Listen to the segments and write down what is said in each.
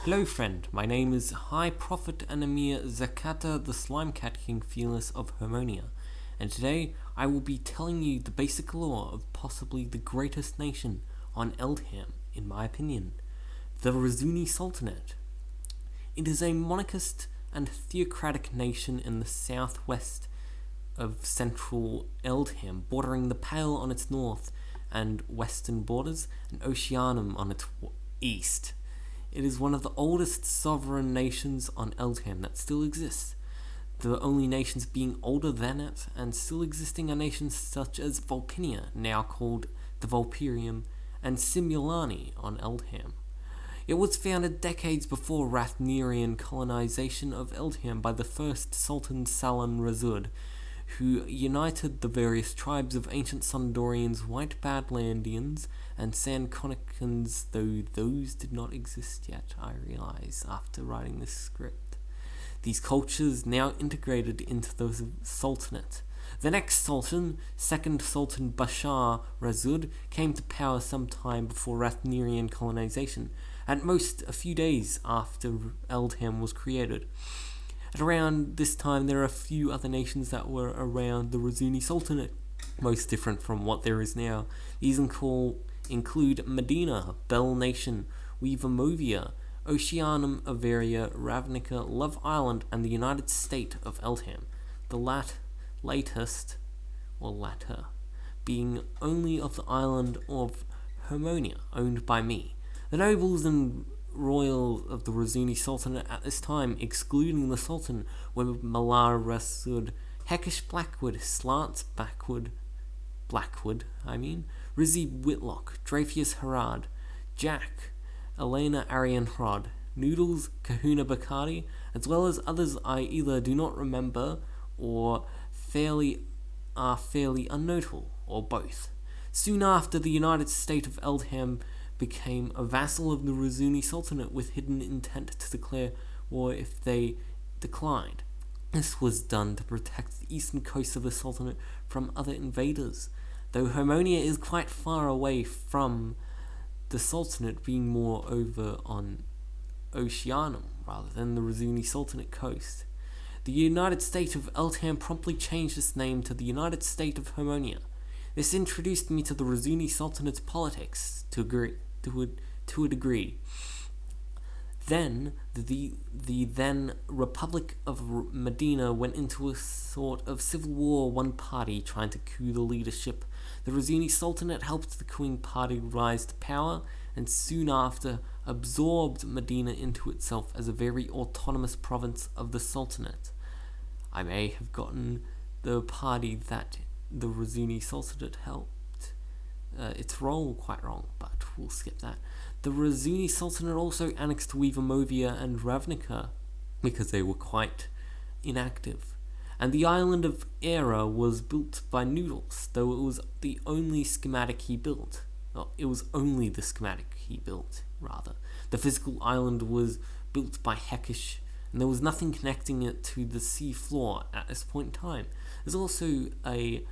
Hello friend, my name is High Prophet and Emir Zakata, the Slime Cat King Fearless of Hermonia, and today I will be telling you the basic lore of possibly the greatest nation on Eldham, in my opinion, the Razuni Sultanate. It is a monarchist and theocratic nation in the southwest of central Eldham, bordering the Pale on its north and western borders, and Oceanum on its east. It is one of the oldest sovereign nations on Eldham that still exists. The only nations being older than it and still existing are nations such as Vulpinia, now called the Vulperium, and Simulani on Eldham. It was founded decades before Rathnerian colonization of Eldham by the first Sultan Salan Razud, who united the various tribes of ancient Sundorians, White Badlandians, and Sankonicans, though those did not exist yet, I realize, after writing this script. These cultures now integrated into the Sultanate. The next Sultan, second Sultan Bashar Razud, came to power sometime before Rathnerian colonization, at most a few days after Eldham was created. At around this time, there are a few other nations that were around the Razuni Sultanate, most different from what there is now. These include Medina, Bell Nation, Weavermovia, Oceanum, Averia, Ravnica, Love Island, and the United State of Eldham, the latter, being only of the island of Hermonia, owned by me. The nobles and royals of the Razuni Sultanate at this time, excluding the Sultan, were Malar Rasud, Heckish Blackwood, Slants Blackwood, Rizzy Whitlock, Drafius Harad, Jack, Elena Arianhrod, Noodles, Kahuna Bacardi, as well as others I either do not remember or are fairly unnotable, or both. Soon after, the United State of Eldham became a vassal of the Razuni Sultanate with hidden intent to declare war if they declined. This was done to protect the eastern coast of the Sultanate from other invaders, though Hermonia is quite far away from the Sultanate, being more over on Oceanum rather than the Razuni Sultanate coast. The United State of Eldham promptly changed its name to the United State of Hermonia. This introduced me to the Razuni Sultanate's politics to a degree. Then, the then Republic of Medina went into a sort of civil war, one party trying to coup the leadership. The Razuni Sultanate helped the Queen party rise to power, and soon after absorbed Medina into itself as a very autonomous province of the Sultanate. I may have gotten the party that the Razuni Sultanate helped its role quite wrong, but we'll skip that. The Razuni Sultanate also annexed Weavermovia and Ravnica because they were quite inactive. And the island of Era was built by Noodles, though it was the only schematic he built. Well, it was only the schematic he built, rather. The physical island was built by Heckish, and there was nothing connecting it to the sea floor at this point in time. There's also a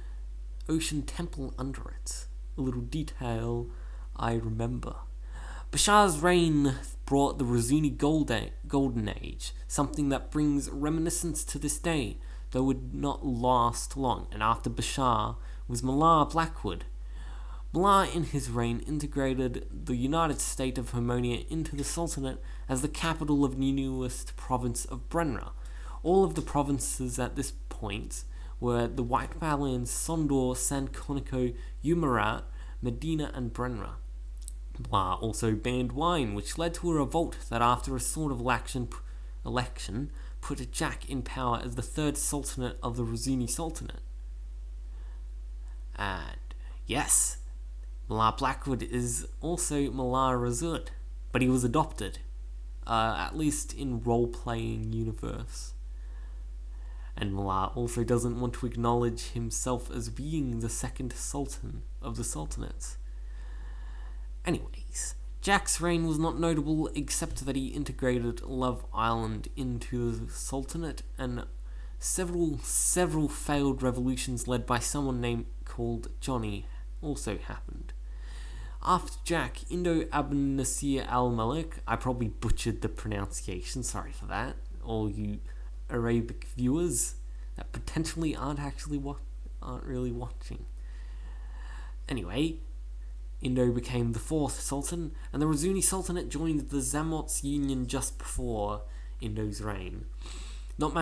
ocean temple under it. A little detail I remember. Bashar's reign brought the Razuni Golden Age, something that brings reminiscence to this day, though would not last long, and after Bashar was Malar Blackwood. Malar in his reign integrated the United State of Hermonia into the Sultanate as the capital of the newest province of Brenra. All of the provinces at this point were the White Badlands, Sondor, Sankonico, Umarat, Medina, and Brenra. Blah also banned wine, which led to a revolt that after a sort of election put Jack in power as the third Sultanate of the Razuni Sultanate. And yes, Malar Blackwood is also Malar Razud, but he was adopted, at least in role-playing universe. And Malar also doesn't want to acknowledge himself as being the second Sultan of the Sultanates. Anyways, Jack's reign was not notable except that he integrated Love Island into the Sultanate, and several failed revolutions led by someone called Johnny also happened. After Jack, Indo Abu Nasir al-Malik, I probably butchered the pronunciation, sorry for that, all you Arabic viewers that potentially aren't really watching. Anyway, Indo became the fourth sultan, and the Razuni Sultanate joined the Zamots Union just before Indo's reign. Not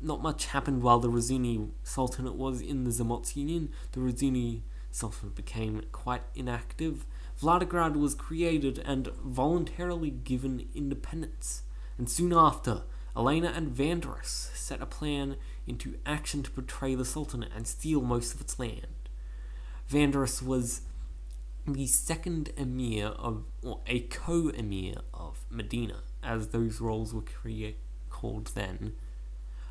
much happened while the Razuni Sultanate was in the Zamots Union. The Razuni Sultanate became quite inactive. Vladigrad was created and voluntarily given independence, and soon after, Elena and Vandarus set a plan into action to betray the Sultanate and steal most of its land. Vandarus was the second emir or a co-emir of Medina, as those roles were called then.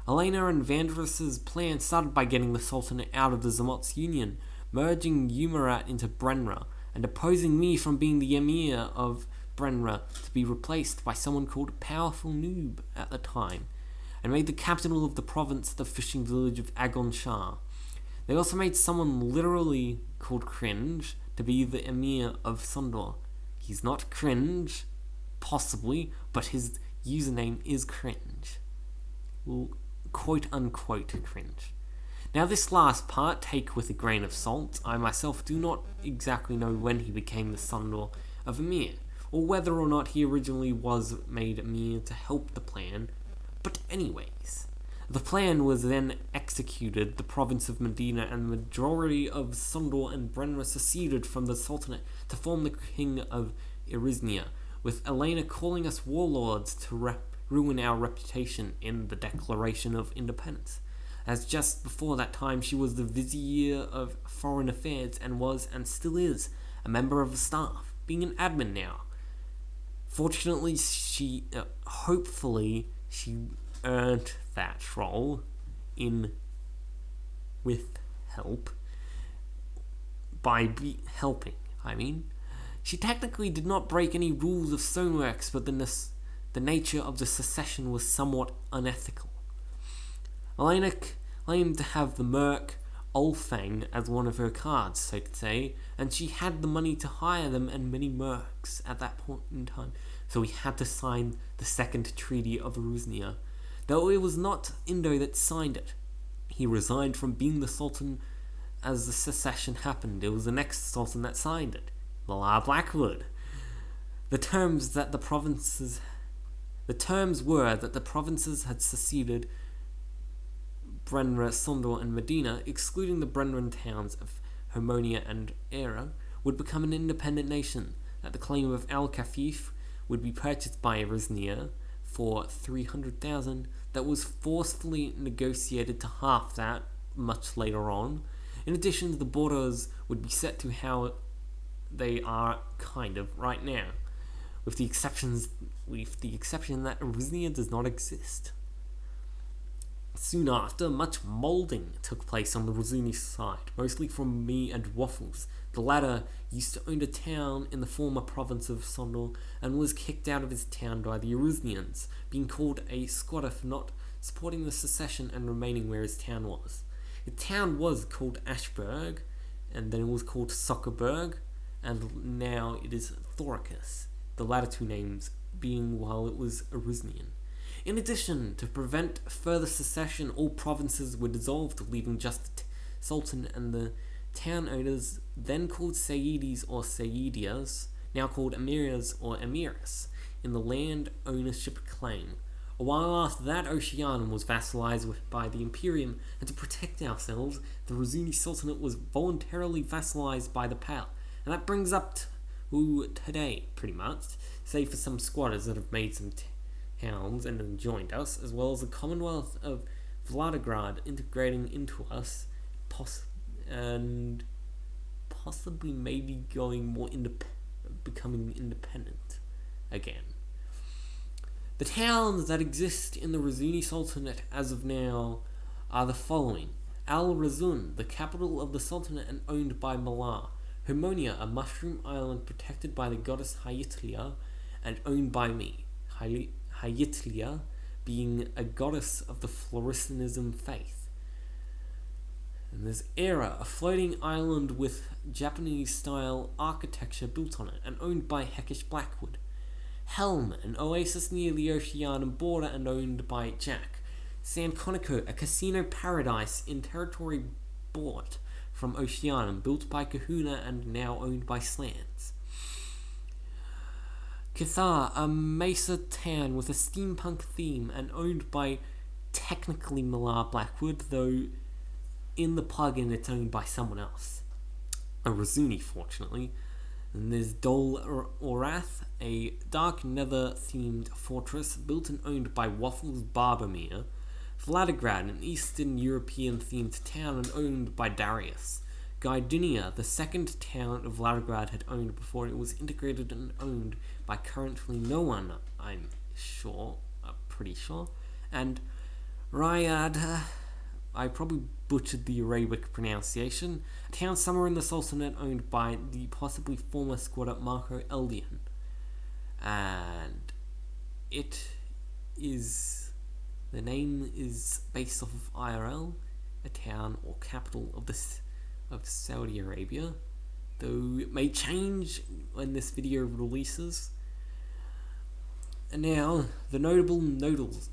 Elena and Vandarus's plan started by getting the Sultanate out of the Zamots Union, merging Umarat into Brenra, and deposing me from being the emir of Brenra to be replaced by someone called Powerful Noob at the time, and made the capital of the province the fishing village of Agon Shah. They also made someone literally called Cringe to be the emir of Sondor. He's not Cringe, possibly, but his username is Cringe. Quote-unquote Cringe. Now this last part, take with a grain of salt. I myself do not exactly know when he became the Sondor of Emir, or whether or not he originally was made Emir to help the plan, but anyways. The plan was then executed. The province of Medina and the majority of Sondor and Brenra seceded from the Sultanate to form the King of Iriznia, with Elena calling us warlords to ruin our reputation in the Declaration of Independence, as just before that time she was the Vizier of Foreign Affairs and was, and still is, a member of the staff, being an admin now. Fortunately, hopefully, she earned that role with help, helping. She technically did not break any rules of StoneWorks, but the nature of the secession was somewhat unethical. Elena claimed to have the merc Ulfang as one of her cards, so to say, and she had the money to hire them and many mercs at that point in time, so we had to sign the Second Treaty of Aruznia, though it was not Indo that signed it. He resigned from being the Sultan as the secession happened. It was the next Sultan that signed it, Mullah Blackwood. The terms were that the provinces had seceded Brenra, Sondor, and Medina, excluding the Brenran towns of Hermonia and Era, would become an independent nation, that the claim of Al-Kafif would be purchased by Eriznia for 300,000, that was forcefully negotiated to half that much later on. In addition, the borders would be set to how they are kind of right now, with the exception that Eriznia does not exist. Soon after, much moulding took place on the Razuni side, mostly from me and Waffles. The latter used to own a town in the former province of Sondor and was kicked out of his town by the Eriznians, being called a squatter for not supporting the secession and remaining where his town was. The town was called Ashburg, and then it was called Sockerberg, and now it is Thoricus, the latter two names being while it was Eriznian. In addition, to prevent further secession, all provinces were dissolved, leaving just the Sultan and the town owners, then called Sayyidis or Sayyidias, now called Emiras or Emiras, in the land ownership claim. A while after that, Oceanum was vassalized by the Imperium, and to protect ourselves, the Razuni Sultanate was voluntarily vassalized by the Pale. And that brings up to today, pretty much, save for some squatters that have made some towns and then joined us, as well as the Commonwealth of Vladigrad integrating into us, and possibly maybe going more becoming independent again. The towns that exist in the Razuni Sultanate as of now are the following: Al-Razun, the capital of the Sultanate and owned by Malar; Hermonia, a mushroom island protected by the goddess Hayatlia and owned by me; Hayatlia being a goddess of the Floristianism faith. And there's Era, a floating island with Japanese-style architecture built on it and owned by Heckish Blackwood. Helm, an oasis near the Oceanian border and owned by Jack. San Conico, a casino paradise in territory bought from Oceanian, built by Kahuna and now owned by Slants. Cathar, a mesa town with a steampunk theme and owned by technically Millar Blackwood, though in the plugin it's owned by someone else. A Razuni, fortunately. And there's Dol Orath, a dark nether-themed fortress built and owned by Waffles Barbermere. Vladigrad, an Eastern European-themed town and owned by Darius. Gaidunia, the second town of Vladigrad had owned before it was integrated and owned by currently no one, I'm pretty sure. And Ryad, I probably butchered the Arabic pronunciation, a town somewhere in the Sultanate owned by the possibly former squatter Marco Eldian. And the name is based off of IRL, a town or capital of Saudi Arabia, though it may change when this video releases. And now, the notable nobles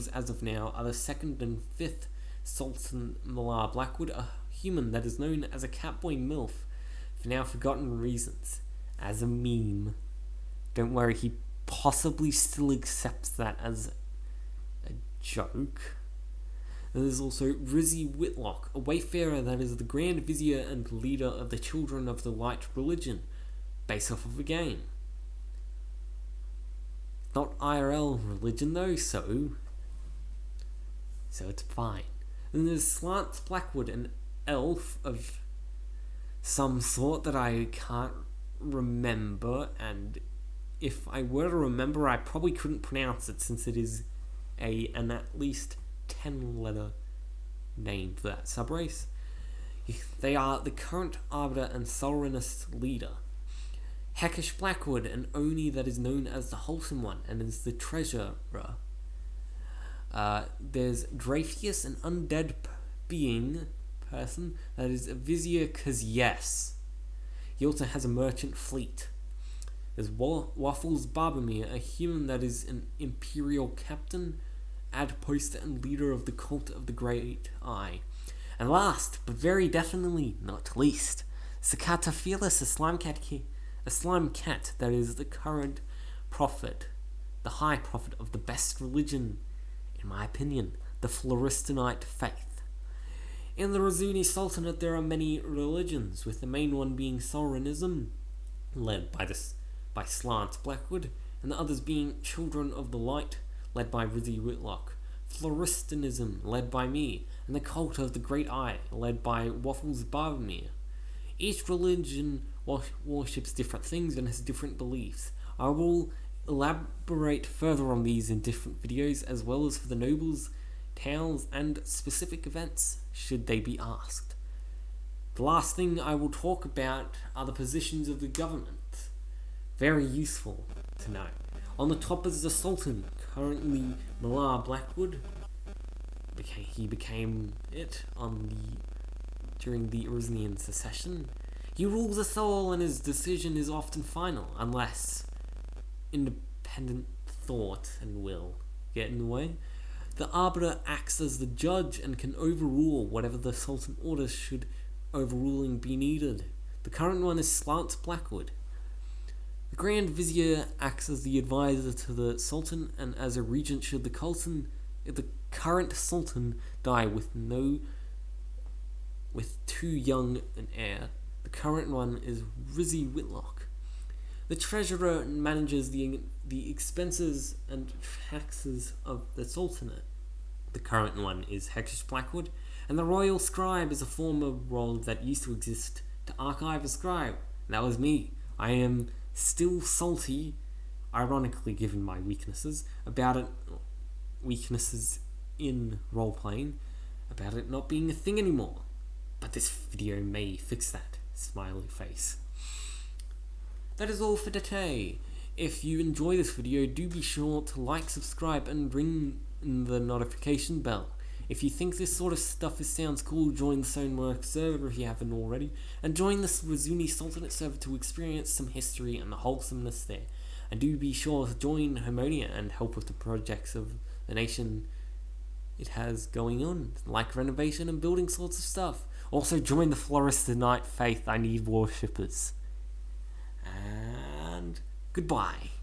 as of now are the 2nd and 5th Sultan Millar Blackwood, a human that is known as a Catboy MILF for now forgotten reasons, as a meme. Don't worry, he possibly still accepts that as a joke. There's also Rizzy Whitlock, a wayfarer that is the Grand Vizier and leader of the Children of the Light religion, based off of a game. Not IRL religion though, so it's fine. And there's Slants Blackwood, an elf of some sort that I can't remember, and if I were to remember, I probably couldn't pronounce it since it is an at least 10-letter name for that subrace. They are the current Arbiter and Sovereignist leader. Heckish Blackwood, an Oni that is known as the Wholesome One and is the treasurer. There's Dreyfius, an undead person that is a vizier, cause yes. He also has a merchant fleet. There's Waffles Barbermere, a human that is an imperial captain, adposter and leader of the cult of the Great Eye. And last, but very definitely not least, Sakata Fearless, a slime cat that is the current prophet, the high prophet of the best religion, in my opinion, the Floristonite faith. In the Razuni Sultanate there are many religions, with the main one being Sovereignism, led by Slants Blackwood, and the others being Children of the Light, led by Rizzy Whitlock, Floristonism, led by me, and the Cult of the Great Eye, led by Waffles Barbermere. Each religion worships different things and has different beliefs. I will elaborate further on these in different videos, as well as for the nobles, towns, and specific events, should they be asked. The last thing I will talk about are the positions of the government. Very useful to know. On the top is the Sultan, currently Millar Blackwood. He became it during the Razunian Secession. He rules us all, and his decision is often final, unless independent thought and will get in the way. The Arbiter acts as the judge and can overrule whatever the Sultan orders should overruling be needed. The current one is Slants Blackwood. The Grand Vizier acts as the advisor to the Sultan, and as a regent should the current Sultan die with too young an heir. The current one is Rizzy Whitlock. The treasurer manages the expenses and taxes of the Sultanate. The current one is Heckish Blackwood, and the royal scribe is a former role that used to exist to archive a scribe. That was me. I am still salty, ironically given my weaknesses in role-playing, about it not being a thing anymore. But this video may fix that. Smiley face. That is all for today. If you enjoy this video, do be sure to like, subscribe, and ring the notification bell. If you think this sort of stuff sounds cool, join the StoneWorks server if you haven't already, and join the Razuni Sultanate server to experience some history and the wholesomeness there. And do be sure to join Harmonia and help with the projects of the nation it has going on, like renovation and building sorts of stuff. Also join the Floristonite faith, I need worshippers. And goodbye.